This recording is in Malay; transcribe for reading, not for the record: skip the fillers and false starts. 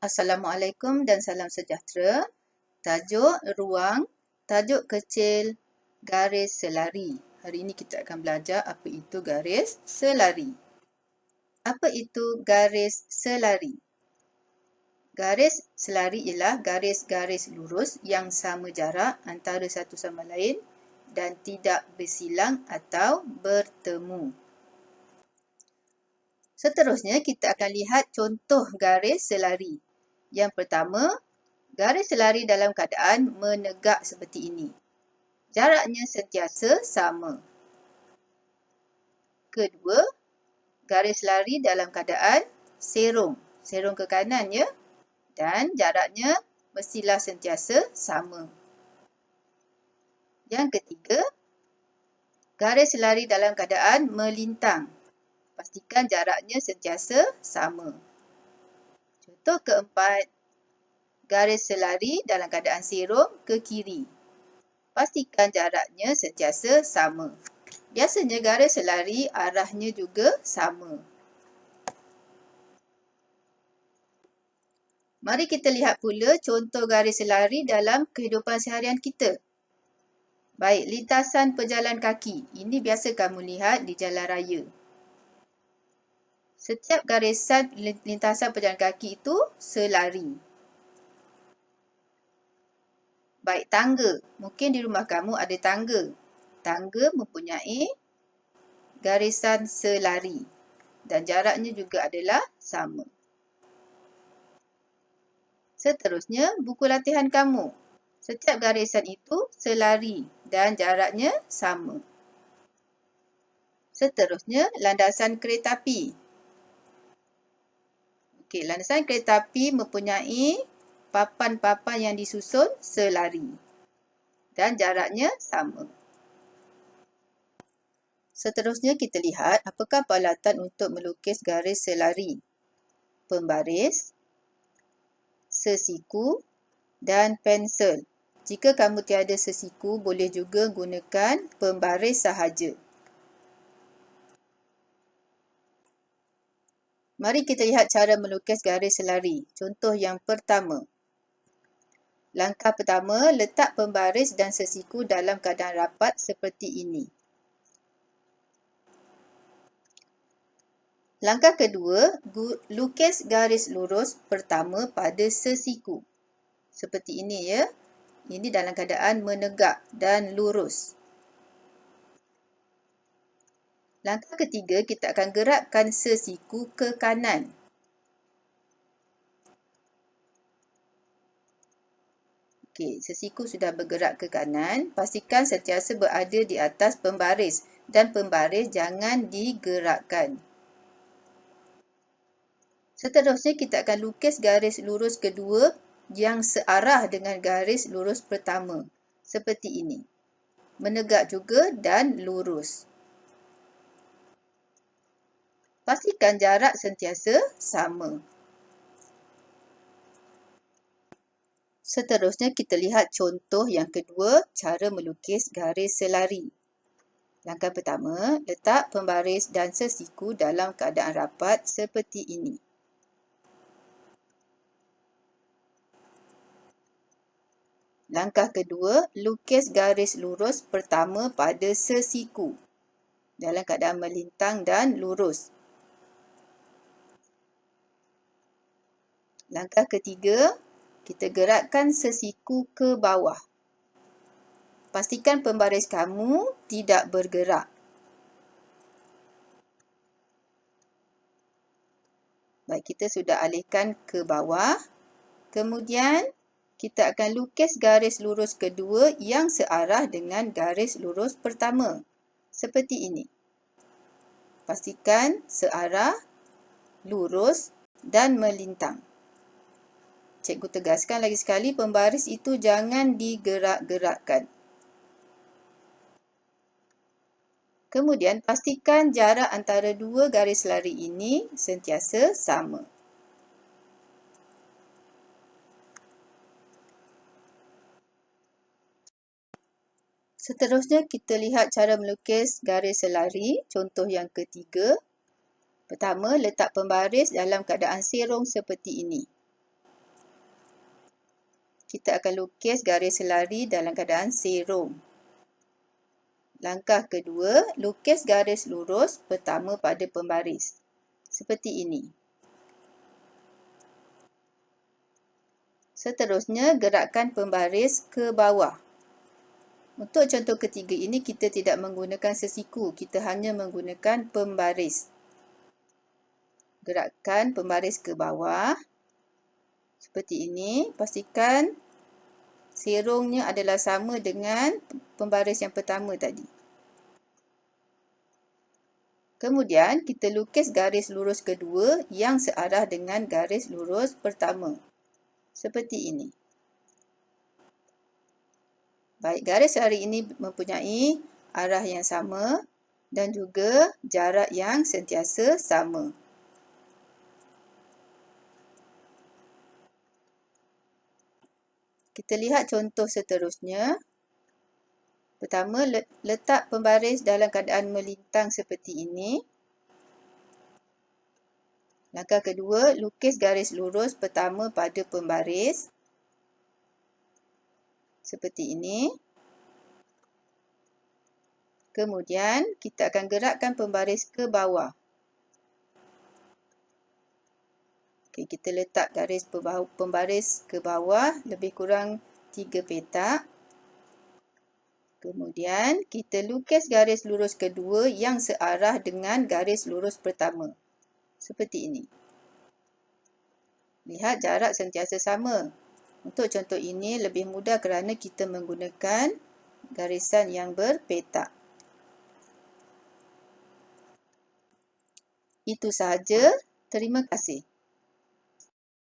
Assalamualaikum dan salam sejahtera. Tajuk ruang, tajuk kecil, garis selari. Hari ini kita akan belajar apa itu garis selari. Apa itu garis selari? Garis selari ialah garis-garis lurus yang sama jarak antara satu sama lain dan tidak bersilang atau bertemu. Seterusnya, kita akan lihat contoh garis selari. Yang pertama, garis selari dalam keadaan menegak seperti ini. Jaraknya sentiasa sama. Kedua, garis selari dalam keadaan serong. Serong ke kanan ya. Dan jaraknya mestilah sentiasa sama. Yang ketiga, garis selari dalam keadaan melintang. Pastikan jaraknya sentiasa sama. Contoh keempat, garis selari dalam keadaan serong ke kiri. Pastikan jaraknya sentiasa sama. Biasanya garis selari arahnya juga sama. Mari kita lihat pula contoh garis selari dalam kehidupan seharian kita. Baik, lintasan pejalan kaki. Ini biasa kamu lihat di jalan raya. Setiap garisan lintasan pejalan kaki itu selari. Baik, tangga. Mungkin di rumah kamu ada tangga. Tangga mempunyai garisan selari. Dan jaraknya juga adalah sama. Seterusnya, buku latihan kamu. Setiap garisan itu selari dan jaraknya sama. Seterusnya, landasan kereta api. Okey, landasan kereta api mempunyai papan-papan yang disusun selari. Dan jaraknya sama. Seterusnya, kita lihat apakah peralatan untuk melukis garis selari. Pembaris, sesiku dan pensel. Jika kamu tiada sesiku, boleh juga gunakan pembaris sahaja. Mari kita lihat cara melukis garis selari. Contoh yang pertama. Langkah pertama, letak pembaris dan sesiku dalam keadaan rapat seperti ini. Langkah kedua, lukis garis lurus pertama pada sesiku. Seperti ini ya. Ini dalam keadaan menegak dan lurus. Langkah ketiga, kita akan gerakkan sesiku ke kanan. Okey, sesiku sudah bergerak ke kanan. Pastikan sentiasa berada di atas pembaris dan pembaris jangan digerakkan. Seterusnya, kita akan lukis garis lurus kedua yang searah dengan garis lurus pertama. Seperti ini. Menegak juga dan lurus. Pastikan jarak sentiasa sama. Seterusnya, kita lihat contoh yang kedua, cara melukis garis selari. Langkah pertama, letak pembaris dan sesiku dalam keadaan rapat seperti ini. Langkah kedua, lukis garis lurus pertama pada sesiku dalam keadaan melintang dan lurus. Langkah ketiga, kita gerakkan sesiku ke bawah. Pastikan pembaris kamu tidak bergerak. Baik, kita sudah alihkan ke bawah. Kemudian, kita akan lukis garis lurus kedua yang searah dengan garis lurus pertama. Seperti ini. Pastikan searah, lurus dan melintang. Cikgu tegaskan lagi sekali, pembaris itu jangan digerak-gerakkan. Kemudian, pastikan jarak antara dua garis selari ini sentiasa sama. Seterusnya, kita lihat cara melukis garis selari. Contoh yang ketiga. Pertama, letak pembaris dalam keadaan serong seperti ini. kita akan lukis garis selari dalam keadaan serong. Langkah kedua, lukis garis lurus pertama pada pembaris. Seperti ini. Seterusnya, gerakkan pembaris ke bawah. Untuk contoh ketiga ini, kita tidak menggunakan sesiku. Kita hanya menggunakan pembaris. Gerakkan pembaris ke bawah. Seperti ini. Pastikan serongnya adalah sama dengan pembaris yang pertama tadi. Kemudian, kita lukis garis lurus kedua yang searah dengan garis lurus pertama. Seperti ini. Baik, garis selari ini mempunyai arah yang sama dan juga jarak yang sentiasa sama. Kita lihat contoh seterusnya. Pertama, letak pembaris dalam keadaan melintang seperti ini. Langkah kedua, lukis garis lurus pertama pada pembaris. Seperti ini. Kemudian, kita akan gerakkan pembaris ke bawah. Okay, kita letak garis pembaris ke bawah lebih kurang 3 petak. Kemudian, kita lukis garis lurus kedua yang searah dengan garis lurus pertama. Seperti ini. Lihat jarak sentiasa sama. Untuk contoh ini lebih mudah kerana kita menggunakan garisan yang berpetak. Itu sahaja. Terima kasih.